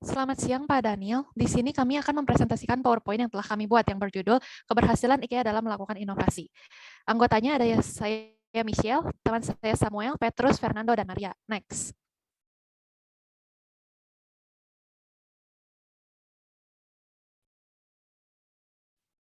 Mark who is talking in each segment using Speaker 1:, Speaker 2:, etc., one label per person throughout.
Speaker 1: Selamat siang Pak Daniel. Di sini kami akan mempresentasikan PowerPoint yang telah kami buat yang berjudul Keberhasilan IKEA dalam Melakukan Inovasi. Anggotanya ada saya Michelle, teman saya Samuel, Petrus, Fernando, dan Maria. Next.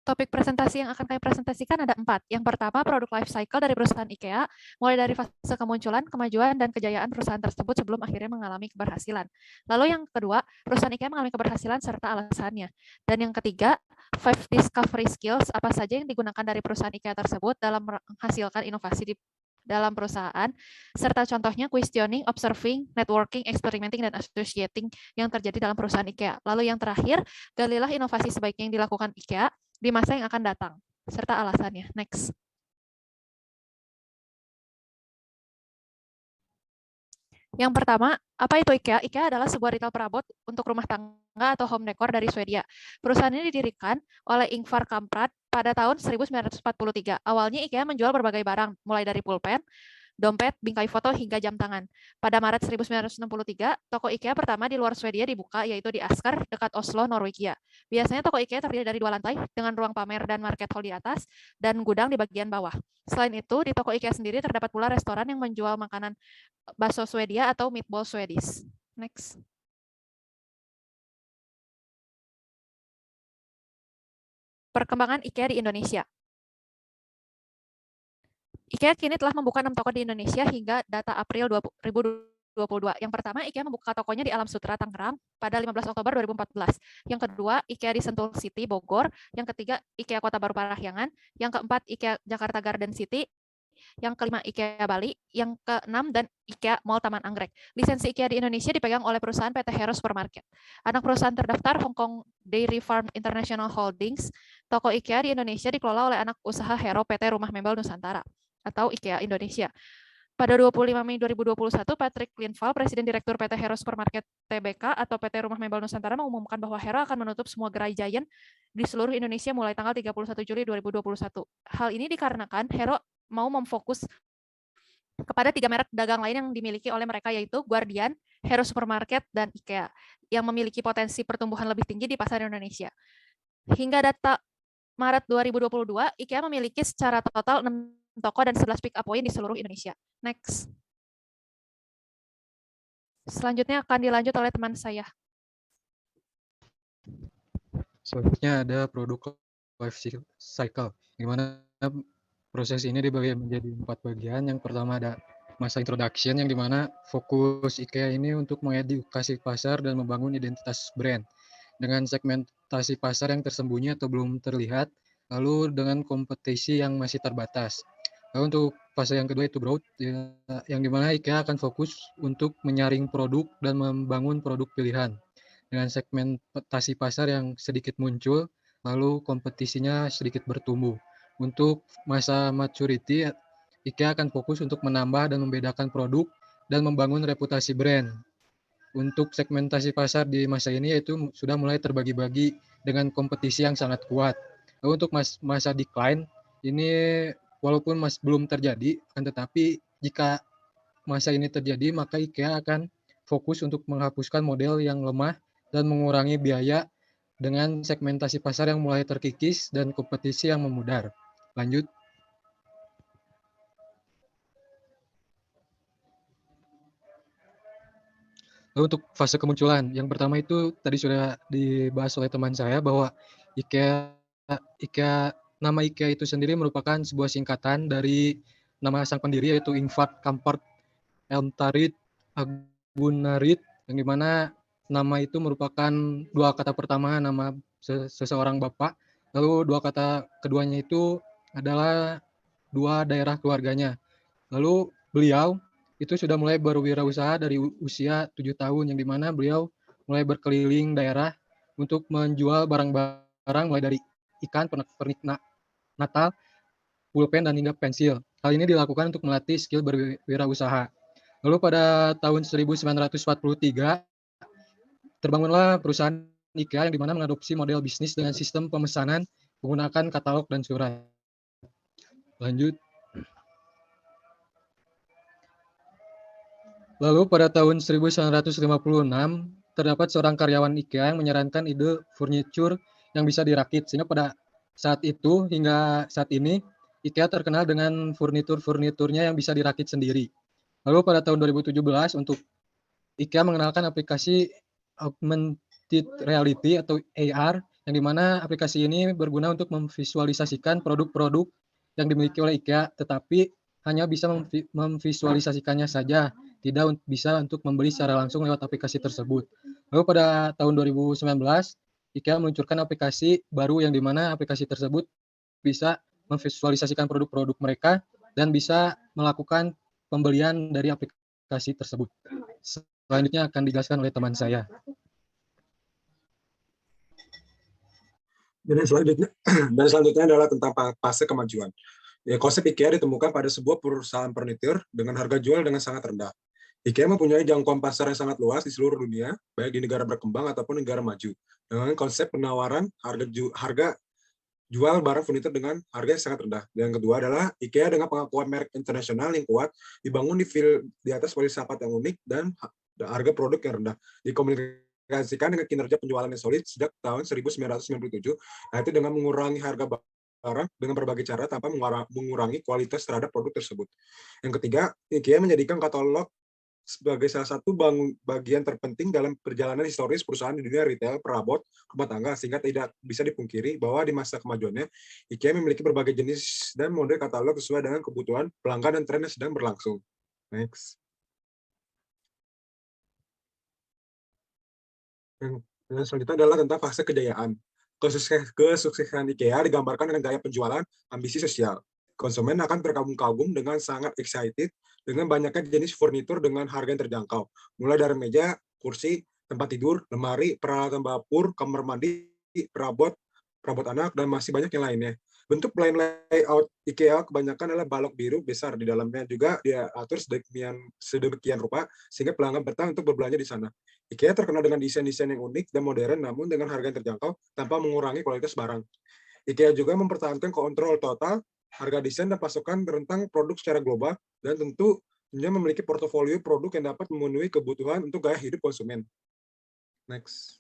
Speaker 1: Topik presentasi yang akan kami presentasikan ada 4. Yang pertama, produk life cycle dari perusahaan IKEA, mulai dari fase kemunculan, kemajuan, dan kejayaan perusahaan tersebut sebelum akhirnya mengalami keberhasilan. Lalu yang kedua, perusahaan IKEA mengalami keberhasilan serta alasannya. Dan yang ketiga, 5 discovery skills, apa saja yang digunakan dari perusahaan IKEA tersebut dalam menghasilkan inovasi di dalam perusahaan, serta contohnya questioning, observing, networking, experimenting, dan associating yang terjadi dalam perusahaan IKEA. Lalu yang terakhir, galilah inovasi sebaiknya yang dilakukan IKEA di masa yang akan datang, serta alasannya. Next. Yang pertama, apa itu IKEA? IKEA adalah sebuah retail perabot untuk rumah tangga atau home decor dari Swedia. Perusahaan ini didirikan oleh Ingvar Kamprad pada tahun 1943. Awalnya IKEA menjual berbagai barang, mulai dari pulpen, dompet, bingkai foto, hingga jam tangan. Pada Maret 1963, toko IKEA pertama di luar Swedia dibuka, yaitu di Asker, dekat Oslo, Norwegia. Biasanya toko IKEA terdiri dari 2 lantai, dengan ruang pamer dan market hall di atas, dan gudang di bagian bawah. Selain itu, di toko IKEA sendiri terdapat pula restoran yang menjual makanan bakso Swedia atau meatball Swedish. Next. Perkembangan IKEA di Indonesia. IKEA kini telah membuka 6 toko di Indonesia hingga data April 2022. Yang pertama, IKEA membuka tokonya di Alam Sutra, Tangerang pada 15 Oktober 2014. Yang kedua, IKEA di Sentul City, Bogor. Yang ketiga, IKEA Kota Baru Parahyangan. Yang keempat, IKEA Jakarta Garden City. Yang kelima, IKEA Bali. Yang keenam, dan IKEA Mall Taman Anggrek. Lisensi IKEA di Indonesia dipegang oleh perusahaan PT Hero Supermarket. Anak perusahaan terdaftar Hong Kong Dairy Farm International Holdings. Toko IKEA di Indonesia dikelola oleh anak usaha Hero PT Rumah Mebel Nusantara atau IKEA Indonesia. Pada 25 Mei 2021, Patrick Linval, Presiden Direktur PT Hero Supermarket Tbk atau PT Rumah Mebel Nusantara, mengumumkan bahwa Hero akan menutup semua gerai Giant di seluruh Indonesia mulai tanggal 31 Juli 2021. Hal ini dikarenakan Hero mau memfokus kepada 3 merek dagang lain yang dimiliki oleh mereka, yaitu Guardian, Hero Supermarket, dan IKEA, yang memiliki potensi pertumbuhan lebih tinggi di pasar Indonesia. Hingga data Maret 2022, IKEA memiliki secara total 6 toko dan 11 pick up point di seluruh Indonesia. Next. Selanjutnya akan dilanjut oleh teman saya.
Speaker 2: Selanjutnya ada produk life cycle, di mana proses ini dibagi menjadi 4 bagian. Yang pertama ada masa introduction, yang dimana fokus IKEA ini untuk mengedukasi pasar dan membangun identitas brand dengan segmentasi pasar yang tersembunyi atau belum terlihat, lalu dengan kompetisi yang masih terbatas. Lalu untuk fase yang kedua itu growth, yang dimana IKEA akan fokus untuk menyaring produk dan membangun produk pilihan dengan segmentasi pasar yang sedikit muncul, lalu kompetisinya sedikit bertumbuh. Untuk masa maturity, IKEA akan fokus untuk menambah dan membedakan produk dan membangun reputasi brand. Untuk segmentasi pasar di masa ini yaitu sudah mulai terbagi-bagi dengan kompetisi yang sangat kuat. Lalu untuk masa decline, ini walaupun belum terjadi, akan tetapi jika masa ini terjadi, maka IKEA akan fokus untuk menghapuskan model yang lemah dan mengurangi biaya dengan segmentasi pasar yang mulai terkikis dan kompetisi yang memudar. Lanjut. Lalu untuk fase kemunculan, yang pertama itu tadi sudah dibahas oleh teman saya bahwa IKEA nama IKEA itu sendiri merupakan sebuah singkatan dari nama sang pendiri, yaitu Ingvar Kamprad Elmtarid Agunarid, yang dimana nama itu merupakan dua kata pertama nama seseorang bapak, lalu dua kata keduanya itu adalah dua daerah keluarganya. Lalu beliau itu sudah mulai berwirausaha dari usia 7 tahun, yang dimana beliau mulai berkeliling daerah untuk menjual barang-barang mulai dari ikan, pernik Natal, pulpen, dan hingga pensil. Hal ini dilakukan untuk melatih skill berwirausaha. Lalu pada tahun 1943, terbangunlah perusahaan IKEA yang dimana mengadopsi model bisnis dengan sistem pemesanan menggunakan katalog dan surat. Lanjut. Lalu pada tahun 1956 terdapat seorang karyawan IKEA yang menyarankan ide furniture yang bisa dirakit, sehingga pada saat itu hingga saat ini IKEA terkenal dengan furniturnya yang bisa dirakit sendiri. Lalu pada tahun 2017 untuk IKEA mengenalkan aplikasi augmented reality atau AR, yang dimana aplikasi ini berguna untuk memvisualisasikan produk-produk yang dimiliki oleh IKEA, tetapi hanya bisa memvisualisasikannya saja, tidak bisa untuk membeli secara langsung lewat aplikasi tersebut. Lalu pada tahun 2019, IKEA meluncurkan aplikasi baru yang dimana aplikasi tersebut bisa memvisualisasikan produk-produk mereka dan bisa melakukan pembelian dari aplikasi tersebut. Selanjutnya akan dijelaskan oleh teman saya.
Speaker 3: Dan selanjutnya adalah tentang fase kemajuan. Ya, konsep IKEA ditemukan pada sebuah perusahaan furnitur dengan harga jual dengan sangat rendah. IKEA mempunyai jangkauan pasar yang sangat luas di seluruh dunia, baik di negara berkembang ataupun negara maju, dengan konsep penawaran harga jual barang furnitur dengan harga yang sangat rendah. Dan yang kedua adalah IKEA dengan pengakuan merek internasional yang kuat, dibangun di atas filsafat yang unik dan harga produk yang rendah. Dikomunikasikan dengan kinerja penjualan yang solid sejak tahun 1997, yaitu dengan mengurangi harga barang dengan berbagai cara tanpa mengurangi kualitas terhadap produk tersebut. Yang ketiga, IKEA menjadikan katalog sebagai salah satu bagian terpenting dalam perjalanan historis perusahaan di dunia retail, perabot, rumah tangga, sehingga tidak bisa dipungkiri bahwa di masa kemajuannya, IKEA memiliki berbagai jenis dan model katalog sesuai dengan kebutuhan pelanggan dan tren yang sedang berlangsung. Next. Yang selanjutnya adalah tentang fase kejayaan. Kesuksesan IKEA digambarkan dengan gaya penjualan ambisi sosial. Konsumen akan terkagum-kagum dengan sangat excited dengan banyaknya jenis furnitur dengan harga yang terjangkau. Mulai dari meja, kursi, tempat tidur, lemari, peralatan dapur, kamar mandi, perabot anak, dan masih banyak yang lainnya. Bentuk plan layout IKEA kebanyakan adalah balok biru besar. Di dalamnya juga dia atur sedemikian rupa sehingga pelanggan betah untuk berbelanja di sana. IKEA terkenal dengan desain-desain yang unik dan modern, namun dengan harga yang terjangkau tanpa mengurangi kualitas barang. IKEA juga mempertahankan kontrol total, harga desain dan pasokan rentang produk secara global, dan tentunya memiliki portofolio produk yang dapat memenuhi kebutuhan untuk gaya hidup konsumen. Next.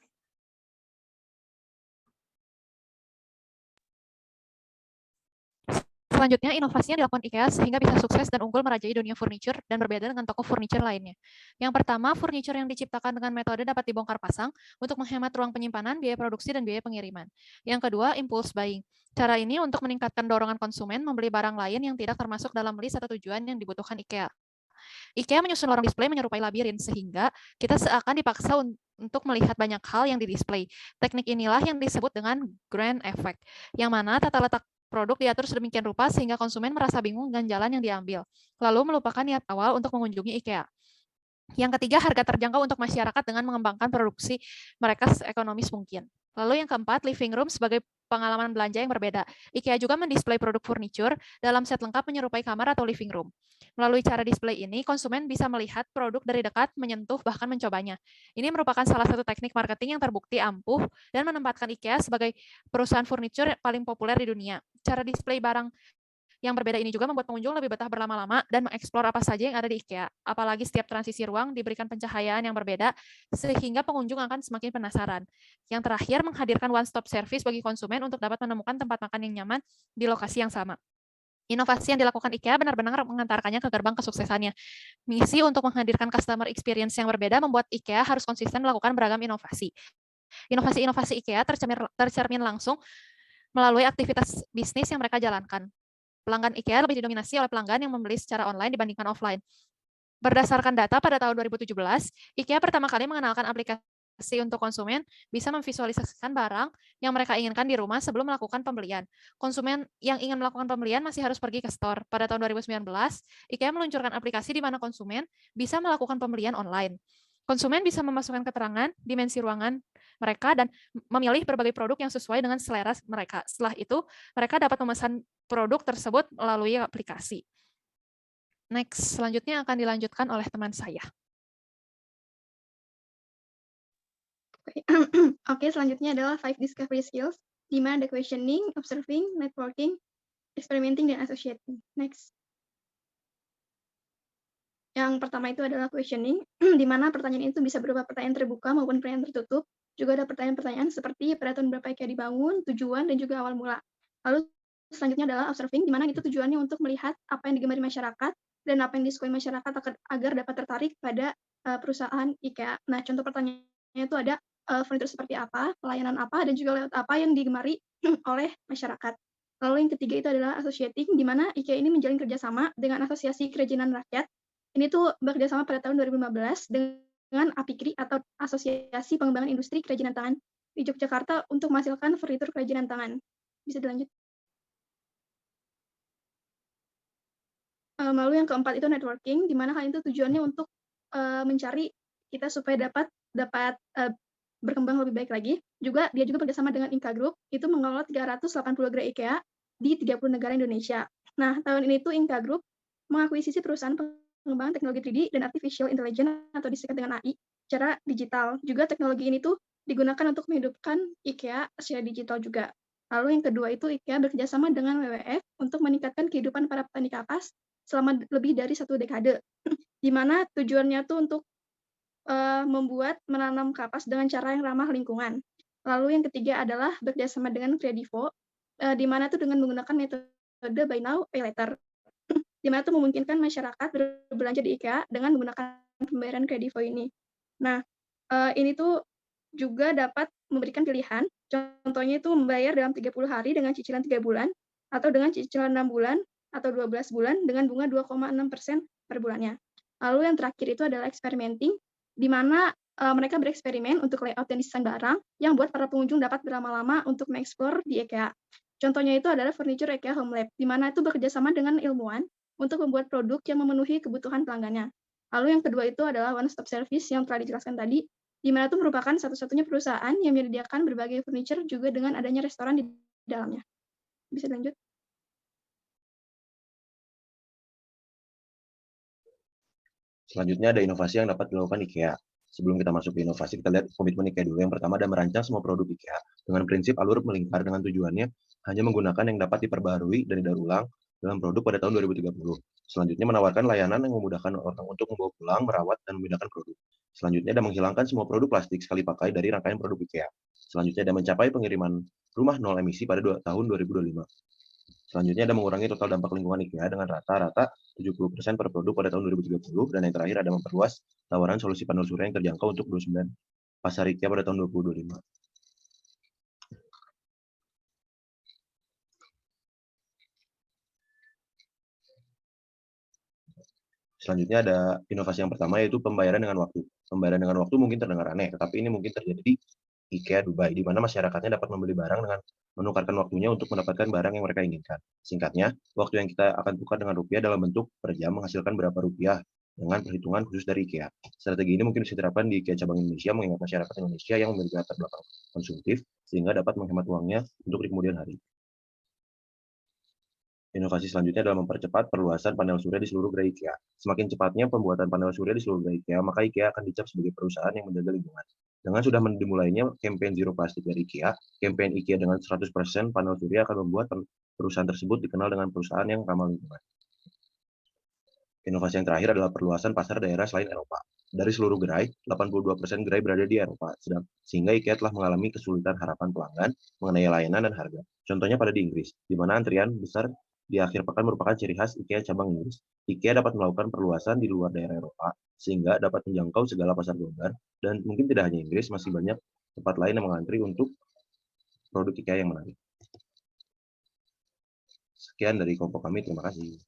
Speaker 1: Selanjutnya, inovasi yang dilakukan IKEA sehingga bisa sukses dan unggul merajai dunia furniture dan berbeda dengan toko furniture lainnya. Yang pertama, furniture yang diciptakan dengan metode dapat dibongkar pasang untuk menghemat ruang penyimpanan, biaya produksi, dan biaya pengiriman. Yang kedua, impulse buying. Cara ini untuk meningkatkan dorongan konsumen membeli barang lain yang tidak termasuk dalam list atau tujuan yang dibutuhkan IKEA. IKEA menyusun lorong display menyerupai labirin sehingga kita seakan dipaksa untuk melihat banyak hal yang di-display. Teknik inilah yang disebut dengan grand effect, yang mana tata letak produk diatur sedemikian rupa sehingga konsumen merasa bingung dengan jalan yang diambil, lalu melupakan niat awal untuk mengunjungi IKEA. Yang ketiga, harga terjangkau untuk masyarakat dengan mengembangkan produksi mereka seekonomis mungkin. Lalu yang keempat, living room sebagai pengalaman belanja yang berbeda. IKEA juga mendisplay produk furniture dalam set lengkap menyerupai kamar atau living room. Melalui cara display ini, konsumen bisa melihat produk dari dekat, menyentuh, bahkan mencobanya. Ini merupakan salah satu teknik marketing yang terbukti ampuh dan menempatkan IKEA sebagai perusahaan furniture paling populer di dunia. Cara display barang yang berbeda ini juga membuat pengunjung lebih betah berlama-lama dan mengeksplor apa saja yang ada di IKEA. Apalagi setiap transisi ruang diberikan pencahayaan yang berbeda, sehingga pengunjung akan semakin penasaran. Yang terakhir, menghadirkan one-stop service bagi konsumen untuk dapat menemukan tempat makan yang nyaman di lokasi yang sama. Inovasi yang dilakukan IKEA benar-benar mengantarkannya ke gerbang kesuksesannya. Misi untuk menghadirkan customer experience yang berbeda membuat IKEA harus konsisten melakukan beragam inovasi. Inovasi-inovasi IKEA tercermin langsung melalui aktivitas bisnis yang mereka jalankan. Pelanggan IKEA lebih didominasi oleh pelanggan yang membeli secara online dibandingkan offline. Berdasarkan data pada tahun 2017, IKEA pertama kali mengenalkan aplikasi untuk konsumen bisa memvisualisasikan barang yang mereka inginkan di rumah sebelum melakukan pembelian. Konsumen yang ingin melakukan pembelian masih harus pergi ke store. Pada tahun 2019, IKEA meluncurkan aplikasi di mana konsumen bisa melakukan pembelian online. Konsumen bisa memasukkan keterangan, dimensi ruangan mereka, dan memilih berbagai produk yang sesuai dengan selera mereka. Setelah itu, mereka dapat memesan produk tersebut melalui aplikasi. Next, selanjutnya akan dilanjutkan oleh teman saya.
Speaker 4: Oke, selanjutnya adalah 5 discovery skills, di mana ada questioning, observing, networking, experimenting, dan associating. Next. Yang pertama itu adalah questioning, di mana pertanyaan itu bisa berupa pertanyaan terbuka maupun pertanyaan tertutup. Juga ada pertanyaan-pertanyaan seperti pada tahun berapa IKEA dibangun, tujuan, dan juga awal mula. Lalu selanjutnya adalah observing, di mana itu tujuannya untuk melihat apa yang digemari masyarakat dan apa yang disukai masyarakat agar dapat tertarik pada perusahaan IKEA. Nah, contoh pertanyaannya itu ada furnitur seperti apa, pelayanan apa, dan juga layout apa yang digemari oleh masyarakat. Lalu yang ketiga itu adalah associating, di mana IKEA ini menjalin kerjasama dengan Asosiasi Kerajinan Rakyat. Ini tuh bekerjasama pada tahun 2015 dengan APIKRI atau Asosiasi Pengembangan Industri Kerajinan Tangan di Yogyakarta untuk menghasilkan furnitur kerajinan tangan. Bisa dilanjut. Lalu yang keempat itu networking, di mana hal itu tujuannya untuk mencari kita supaya dapat berkembang lebih baik lagi. Dia juga bekerjasama dengan Inka Group, itu mengelola 380 gerai IKEA di 30 negara Indonesia. Nah, tahun ini tuh Inka Group mengakuisisi perusahaan pengembangan teknologi 3D dan artificial intelligence atau disingkat dengan AI secara digital. Juga teknologi ini tuh digunakan untuk menghidupkan IKEA secara digital juga. Lalu yang kedua itu IKEA bekerjasama dengan WWF untuk meningkatkan kehidupan para petani kapas selama lebih dari 1 dekade, di mana tujuannya tuh untuk menanam kapas dengan cara yang ramah lingkungan. Lalu yang ketiga adalah bekerjasama dengan Kredivo, di mana tuh dengan menggunakan metode buy now, pay later, di mana tuh memungkinkan masyarakat berbelanja di IKEA dengan menggunakan pembayaran Kredivo ini. Nah, ini tuh juga dapat memberikan pilihan, contohnya itu membayar dalam 30 hari dengan cicilan 3 bulan, atau dengan cicilan 6 bulan, atau 12 bulan dengan bunga 2,6% per bulannya. Lalu yang terakhir itu adalah experimenting, di mana mereka bereksperimen untuk layout dan desain barang yang buat para pengunjung dapat berlama-lama untuk mengeksplor di IKEA. Contohnya itu adalah furniture IKEA Home Lab, di mana itu bekerjasama dengan ilmuwan untuk membuat produk yang memenuhi kebutuhan pelanggannya. Lalu yang kedua itu adalah one stop service yang telah dijelaskan tadi, di mana itu merupakan satu-satunya perusahaan yang menyediakan berbagai furniture juga dengan adanya restoran di dalamnya. Bisa lanjut?
Speaker 5: Selanjutnya ada inovasi yang dapat dilakukan IKEA. Sebelum kita masuk ke inovasi, kita lihat komitmen IKEA dulu. Yang pertama ada merancang semua produk IKEA dengan prinsip alur melingkar dengan tujuannya hanya menggunakan yang dapat diperbarui dan didaur ulang dalam produk pada tahun 2030. Selanjutnya menawarkan layanan yang memudahkan orang untuk membawa pulang, merawat, dan memindahkan produk. Selanjutnya ada menghilangkan semua produk plastik sekali pakai dari rangkaian produk IKEA. Selanjutnya ada mencapai pengiriman rumah nol emisi pada tahun 2025. Selanjutnya ada mengurangi total dampak lingkungan IKEA dengan rata-rata 70% per produk pada tahun 2030. Dan yang terakhir ada memperluas tawaran solusi panel surya yang terjangkau untuk 29 pasar IKEA pada tahun 2025. Selanjutnya ada inovasi yang pertama, yaitu pembayaran dengan waktu. Pembayaran dengan waktu mungkin terdengar aneh, tetapi ini mungkin terjadi di IKEA Dubai, di mana masyarakatnya dapat membeli barang dengan menukarkan waktunya untuk mendapatkan barang yang mereka inginkan. Singkatnya, waktu yang kita akan tukar dengan rupiah dalam bentuk per jam menghasilkan berapa rupiah dengan perhitungan khusus dari IKEA. Strategi ini mungkin bisa diterapkan di IKEA cabang Indonesia, mengingat masyarakat Indonesia yang memiliki latar belakang konsumtif, sehingga dapat menghemat uangnya untuk di kemudian hari. Inovasi selanjutnya adalah mempercepat perluasan panel surya di seluruh gerai IKEA. Semakin cepatnya pembuatan panel surya di seluruh gerai IKEA, maka IKEA akan dicap sebagai perusahaan yang menjaga lingkungan. Dengan sudah dimulainya campaign Zero Plastik dari IKEA, campaign IKEA dengan 100% panel surya akan membuat perusahaan tersebut dikenal dengan perusahaan yang ramah lingkungan. Inovasi yang terakhir adalah perluasan pasar daerah selain Eropa. Dari seluruh gerai, 82% gerai berada di Eropa, sehingga IKEA telah mengalami kesulitan harapan pelanggan mengenai layanan dan harga. Contohnya pada di Inggris, di mana antrian besar di akhir pekan merupakan ciri khas IKEA cabang Inggris. IKEA dapat melakukan perluasan di luar daerah Eropa, sehingga dapat menjangkau segala pasar global, dan mungkin tidak hanya Inggris, masih banyak tempat lain yang mengantri untuk produk IKEA yang menarik. Sekian dari kelompok kami, terima kasih.